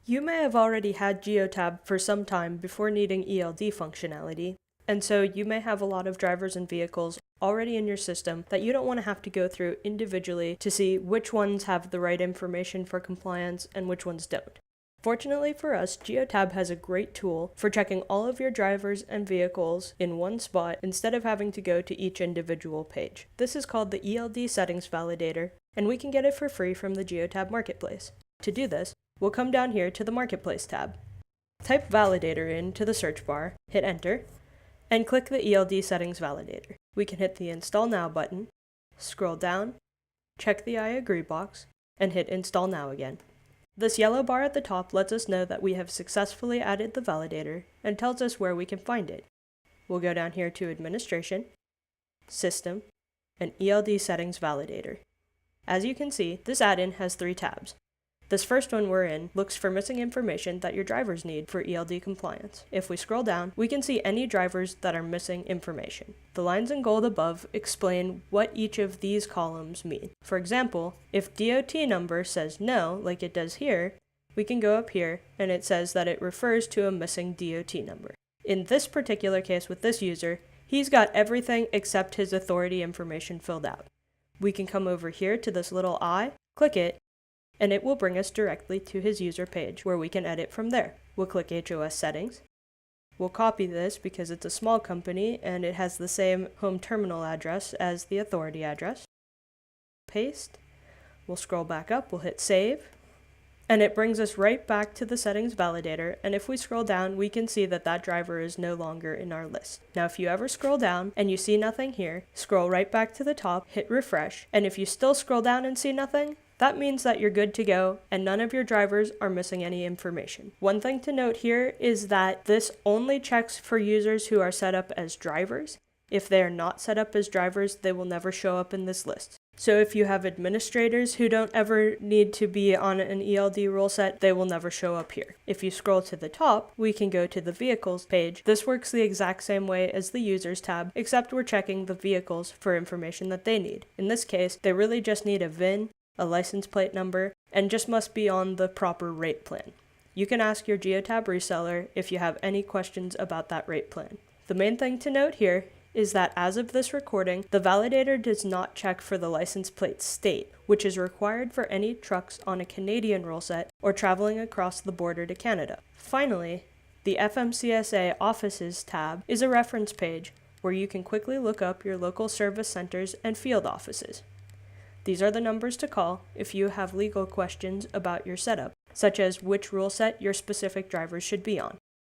You may have already had Geotab for some time before needing ELD functionality, and so you may have a lot of drivers and vehicles already in your system that you don't want to have to go through individually to see which ones have the right information for compliance and which ones don't. Fortunately for us, Geotab has a great tool for checking all of your drivers and vehicles in one spot instead of having to go to each individual page. This is called the ELD Settings Validator, and we can get it for free from the Geotab Marketplace. To do this, we'll come down here to the Marketplace tab. Type Validator into the search bar, hit Enter, and click the ELD Settings Validator. We can hit the Install Now button, scroll down, check the I agree box, and hit Install Now again. This yellow bar at the top lets us know that we have successfully added the validator and tells us where we can find it. We'll go down here to Administration, System, and ELD Settings Validator. As you can see, this add-in has 3 tabs. This first one we're in looks for missing information that your drivers need for ELD compliance. If we scroll down, we can see any drivers that are missing information. The lines in gold above explain what each of these columns mean. For example, if DOT number says no, like it does here, we can go up here and it says that it refers to a missing DOT number. In this particular case with this user, he's got everything except his authority information filled out. We can come over here to this little I, click it, and it will bring us directly to his user page where we can edit from there. We'll click HOS Settings. We'll copy this because it's a small company and it has the same home terminal address as the authority address. Paste. We'll scroll back up, we'll hit Save, and it brings us right back to the Settings Validator, and if we scroll down, we can see that that driver is no longer in our list. Now if you ever scroll down and you see nothing here, scroll right back to the top, hit Refresh, and if you still scroll down and see nothing, that means that you're good to go and none of your drivers are missing any information. One thing to note here is that this only checks for users who are set up as drivers. If they are not set up as drivers, they will never show up in this list. So if you have administrators who don't ever need to be on an ELD rule set, they will never show up here. If you scroll to the top, we can go to the Vehicles page. This works the exact same way as the Users tab, except we're checking the vehicles for information that they need. In this case, they really just need a VIN, a license plate number, and just must be on the proper rate plan. You can ask your Geotab reseller if you have any questions about that rate plan. The main thing to note here is that as of this recording, the validator does not check for the license plate state, which is required for any trucks on a Canadian rule set or traveling across the border to Canada. Finally, the FMCSA Offices tab is a reference page where you can quickly look up your local service centers and field offices. These are the numbers to call if you have legal questions about your setup, such as which rule set your specific drivers should be on.